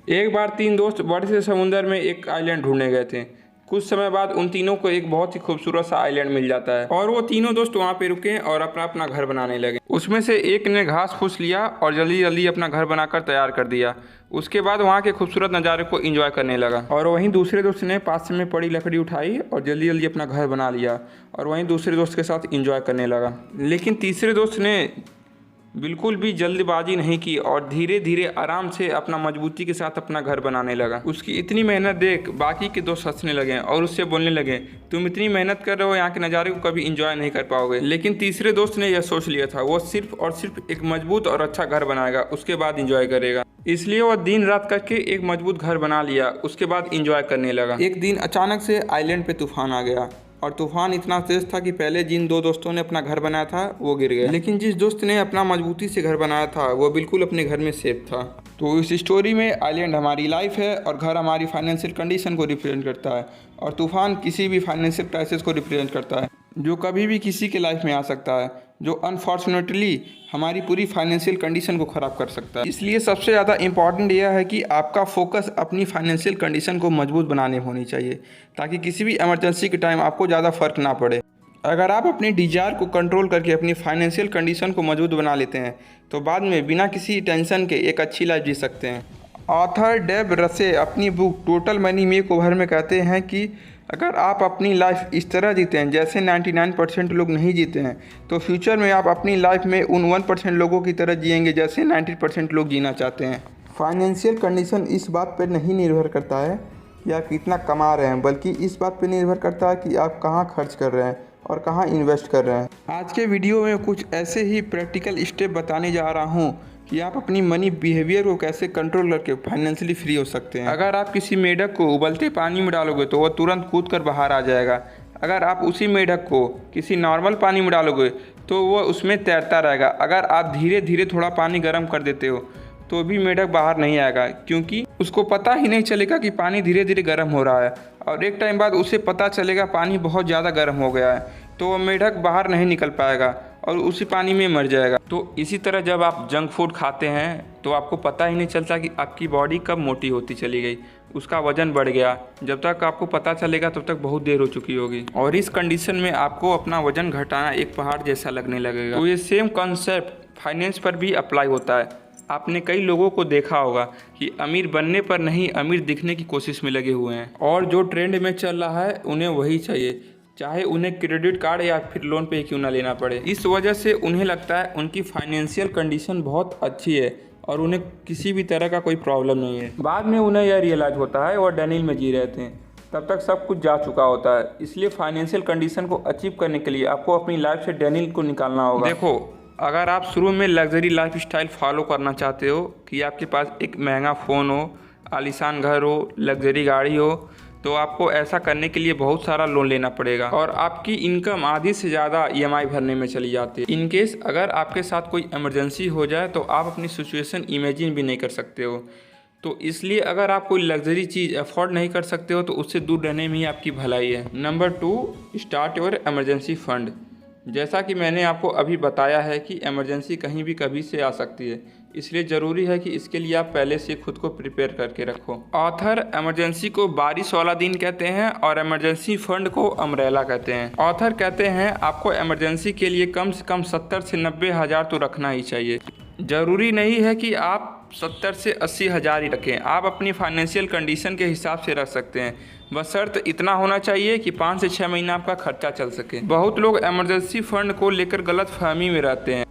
एक बार 3 दोस्त बड़े से समुंदर में एक आइलैंड ढूंढने गए थे। कुछ समय बाद उन तीनों को एक बहुत ही खूबसूरत सा आइलैंड मिल जाता है और वो तीनों दोस्त वहाँ पे रुके और अपना अपना घर बनाने लगे। उसमें से एक ने घास फूस लिया और जल्दी जल्दी अपना घर बनाकर तैयार कर दिया। उसके बाद वहाँ के खूबसूरत नज़ारे को एंजॉय करने लगा और वहीं दूसरे दोस्त ने पास में पड़ी लकड़ी उठाई और जल्दी जल्दी अपना घर बना लिया और वहीं दूसरे दोस्त के साथ एंजॉय करने लगा। लेकिन तीसरे दोस्त ने बिल्कुल भी जल्दबाजी नहीं की और धीरे धीरे आराम से अपना मजबूती के साथ अपना घर बनाने लगा। उसकी इतनी मेहनत देख बाकी के दोस्त हंसने लगे और उससे बोलने लगे, तुम इतनी मेहनत कर रहे हो, यहाँ के नज़ारे को कभी एंजॉय नहीं कर पाओगे। लेकिन तीसरे दोस्त ने यह सोच लिया था वो सिर्फ और सिर्फ एक मजबूत और अच्छा घर बनाएगा, उसके बाद एंजॉय करेगा। इसलिए वह दिन रात करके एक मजबूत घर बना लिया, उसके बाद एंजॉय करने लगा। एक दिन अचानक से आइलैंड पे तूफान आ गया और तूफान इतना तेज था कि पहले जिन दो दोस्तों ने अपना घर बनाया था वो गिर गया, लेकिन जिस दोस्त ने अपना मजबूती से घर बनाया था वो बिल्कुल अपने घर में सेफ था। तो इस स्टोरी में आइलैंड हमारी लाइफ है और घर हमारी फाइनेंशियल कंडीशन को रिप्रेजेंट करता है और तूफान किसी भी फाइनेंशियल क्राइसिस को रिप्रेजेंट करता है जो कभी भी किसी के लाइफ में आ सकता है, जो अनफॉर्चुनेटली हमारी पूरी फाइनेंशियल कंडीशन को ख़राब कर सकता है। इसलिए सबसे ज़्यादा इम्पॉर्टेंट यह है कि आपका फोकस अपनी फाइनेंशियल कंडीशन को मजबूत बनाने होनी चाहिए ताकि किसी भी इमरजेंसी के टाइम आपको ज़्यादा फ़र्क ना पड़े। अगर आप अपनी डिज़ायर को कंट्रोल करके अपनी फाइनेंशियल कंडीशन को मजबूत बना लेते हैं तो बाद में बिना किसी टेंशन के एक अच्छी लाइफ जी सकते हैं। ऑथर डेब रसे अपनी बुक टोटल मनी मेकओवर में कहते हैं कि अगर आप अपनी लाइफ इस तरह जीते हैं जैसे 99% लोग नहीं जीते हैं तो फ्यूचर में आप अपनी लाइफ में उन 1% लोगों की तरह जिएंगे जैसे 90% लोग जीना चाहते हैं। फाइनेंशियल कंडीशन इस बात पर नहीं निर्भर करता है कि आप कितना कमा रहे हैं, बल्कि इस बात पर निर्भर करता है कि आप कहाँ खर्च कर रहे हैं और कहाँ इन्वेस्ट कर रहे हैं। आज के वीडियो में कुछ ऐसे ही प्रैक्टिकल स्टेप बताने जा रहा हूँ कि आप अपनी मनी बिहेवियर को कैसे कंट्रोल करके फाइनेंशियली फ्री हो सकते हैं। अगर आप किसी मेढक को उबलते पानी में डालोगे तो वह तुरंत कूद कर बाहर आ जाएगा। अगर आप उसी मेढक को किसी नॉर्मल पानी में डालोगे तो वह उसमें तैरता रहेगा। अगर आप धीरे धीरे थोड़ा पानी गर्म कर देते हो तो भी मेढक बाहर नहीं आएगा, क्योंकि उसको पता ही नहीं चलेगा कि पानी धीरे धीरे गर्म हो रहा है और एक टाइम बाद उसे पता चलेगा पानी बहुत ज़्यादा गर्म हो गया है, तो वह मेढक बाहर नहीं निकल पाएगा और उसी पानी में मर जाएगा। तो इसी तरह जब आप जंक फूड खाते हैं तो आपको पता ही नहीं चलता कि आपकी बॉडी कब मोटी होती चली गई, उसका वजन बढ़ गया। जब तक आपको पता चलेगा तब तक बहुत देर हो चुकी होगी और इस कंडीशन में आपको अपना वजन घटाना एक पहाड़ जैसा लगने लगेगा। तो ये सेम कॉन्सेप्ट फाइनेंस पर भी अप्लाई होता है। आपने कई लोगों को देखा होगा कि अमीर बनने पर नहीं अमीर दिखने की कोशिश में लगे हुए हैं और जो ट्रेंड में चल रहा है उन्हें वही चाहिए, चाहे उन्हें क्रेडिट कार्ड या फिर लोन पे क्यों ना लेना पड़े। इस वजह से उन्हें लगता है उनकी फाइनेंशियल कंडीशन बहुत अच्छी है और उन्हें किसी भी तरह का कोई प्रॉब्लम नहीं है। बाद में उन्हें यह रियलाइज होता है और डेनिल में जी रहे थे, तब तक सब कुछ जा चुका होता है। इसलिए फाइनेंशियल कंडीशन को अचीव करने के लिए आपको अपनी लाइफ से डेनिल को निकालना होगा। देखो, अगर आप शुरू में लग्जरी लाइफ स्टाइल फॉलो करना चाहते हो कि आपके पास एक महंगा फ़ोन हो, आलीशान घर हो, लग्जरी गाड़ी हो, तो आपको ऐसा करने के लिए बहुत सारा लोन लेना पड़ेगा और आपकी इनकम आधी से ज़्यादा ईएमआई भरने में चली जाती है। इन केस अगर आपके साथ कोई इमरजेंसी हो जाए तो आप अपनी सिचुएशन इमेजिन भी नहीं कर सकते हो। तो इसलिए अगर आप कोई लग्जरी चीज़ अफोर्ड नहीं कर सकते हो तो उससे दूर रहने में ही आपकी भलाई है। Number 2, start your emergency fund. जैसा कि मैंने आपको अभी बताया है कि इमरजेंसी कहीं भी कभी से आ सकती है, इसलिए ज़रूरी है कि इसके लिए आप पहले से खुद को प्रिपेयर करके रखो। ऑथर इमरजेंसी को बारिश वाला दिन कहते हैं और इमरजेंसी फंड को अम्ब्रेला कहते हैं। ऑथर कहते हैं आपको इमरजेंसी के लिए कम से कम 70 से 90 हज़ार तो रखना ही चाहिए। ज़रूरी नहीं है कि आप 70 से 80 हज़ार ही रखें, आप अपनी फाइनेंशियल कंडीशन के हिसाब से रख सकते हैं। बशर्त इतना होना चाहिए कि 5 से 6 महीना आपका खर्चा चल सके। बहुत लोग इमरजेंसी फंड को लेकर गलत फहमी में रहते हैं।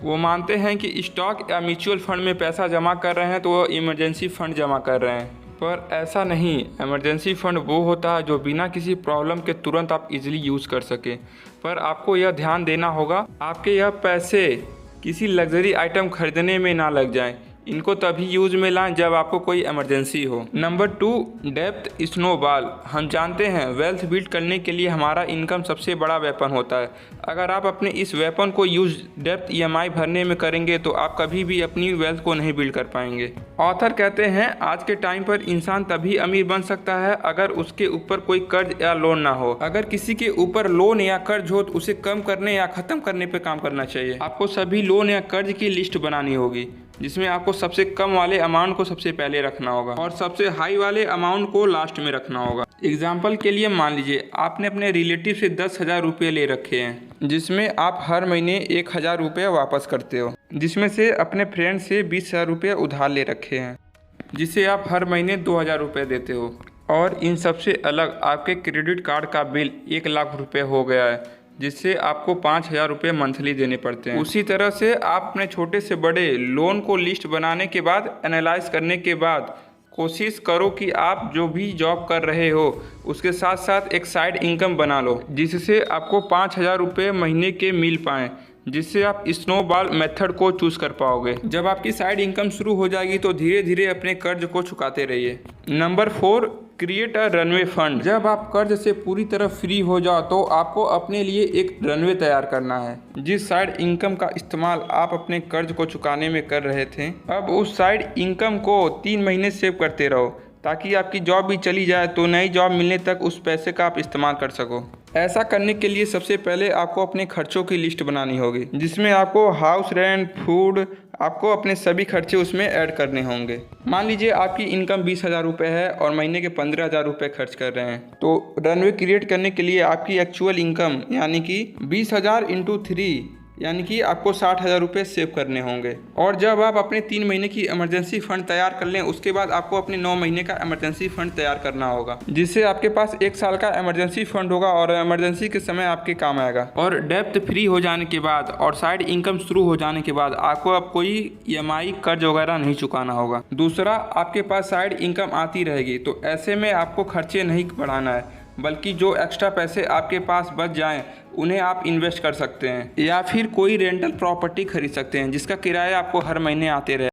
वो मानते हैं कि स्टॉक या म्यूचुअल फंड में पैसा जमा कर रहे हैं तो वो इमरजेंसी फंड जमा कर रहे हैं, पर ऐसा नहीं। इमरजेंसी फंड वो होता है जो बिना किसी प्रॉब्लम के तुरंत आप इजीली यूज़ कर सके। पर आपको यह ध्यान देना होगा आपके यह पैसे किसी लग्जरी आइटम खरीदने में ना लग जाएं। इनको तभी यूज में लाएं जब आपको कोई इमरजेंसी हो। Number 2, depth snowball. हम जानते हैं वेल्थ बिल्ड करने के लिए हमारा इनकम सबसे बड़ा वेपन होता है। अगर आप अपने इस वेपन को यूज डेप्थ ईएमआई भरने में करेंगे तो आप कभी भी अपनी वेल्थ को नहीं बिल्ड कर पाएंगे। ऑथर कहते हैं आज के टाइम पर इंसान तभी अमीर बन सकता है अगर उसके ऊपर कोई कर्ज या लोन ना हो। अगर किसी के ऊपर लोन या कर्ज हो तो उसे कम करने या ख़त्म करने पर काम करना चाहिए। आपको सभी लोन या कर्ज की लिस्ट बनानी होगी जिसमें आपको सबसे कम वाले अमाउंट को सबसे पहले रखना होगा और सबसे हाई वाले अमाउंट को लास्ट में रखना होगा। एग्जाम्पल के लिए मान लीजिए आपने अपने रिलेटिव से 10,000 रुपये ले रखे हैं, जिसमें आप हर महीने 1,000 रुपये वापस करते हो, जिसमें से अपने फ्रेंड से 20,000 रुपये उधार ले रखे हैं, जिसे आप हर महीने 2,000 रुपये देते हो। और इन सबसे अलग आपके क्रेडिट कार्ड का बिल 1,00,000 रुपये हो गया है, जिससे आपको 5,000 रुपये मंथली देने पड़ते हैं। उसी तरह से आप अपने छोटे से बड़े लोन को लिस्ट बनाने के बाद, एनालाइज करने के बाद कोशिश करो कि आप जो भी जॉब कर रहे हो उसके साथ साथ एक साइड इनकम बना लो, जिससे आपको 5,000 रुपये महीने के मिल पाएँ, जिससे आप स्नोबॉल मेथड को चूज़ कर पाओगे। जब आपकी साइड इनकम शुरू हो जाएगी तो धीरे धीरे अपने कर्ज को चुकाते रहिए। Number 4, create a runway fund. जब आप कर्ज से पूरी तरह फ्री हो जाओ तो आपको अपने लिए एक रनवे तैयार करना है। जिस साइड इनकम का इस्तेमाल आप अपने कर्ज को चुकाने में कर रहे थे, अब उस साइड इनकम को 3 महीने सेव करते रहो, ताकि आपकी जॉब भी चली जाए तो नई जॉब मिलने तक उस पैसे का आप इस्तेमाल कर सको। ऐसा करने के लिए सबसे पहले आपको अपने खर्चों की लिस्ट बनानी होगी, जिसमें आपको हाउस रेंट, फूड, आपको अपने सभी खर्चे उसमें ऐड करने होंगे। मान लीजिए आपकी इनकम 20,000 रुपये है और महीने के 15,000 रुपये खर्च कर रहे हैं, तो रनवे क्रिएट करने के लिए आपकी एक्चुअल इनकम यानी कि 20,000 × 3 यानी कि आपको 60,000 रुपये सेव करने होंगे। और जब आप अपने 3 महीने की इमरजेंसी फंड तैयार कर लें, उसके बाद आपको अपने 9 महीने का इमरजेंसी फंड तैयार करना होगा, जिससे आपके पास 1 साल का इमरजेंसी फंड होगा और इमरजेंसी के समय आपके काम आएगा। और डेब्ट फ्री हो जाने के बाद और साइड इनकम शुरू हो जाने के बाद आपको अब कोई EMI कर्ज वगैरह नहीं चुकाना होगा। दूसरा, आपके पास साइड इनकम आती रहेगी, तो ऐसे में आपको खर्चे नहीं बढ़ाना है, बल्कि जो एक्स्ट्रा पैसे आपके पास बच जाएं उन्हें आप इन्वेस्ट कर सकते हैं या फिर कोई रेंटल प्रॉपर्टी खरीद सकते हैं, जिसका किराया आपको हर महीने आते रहे।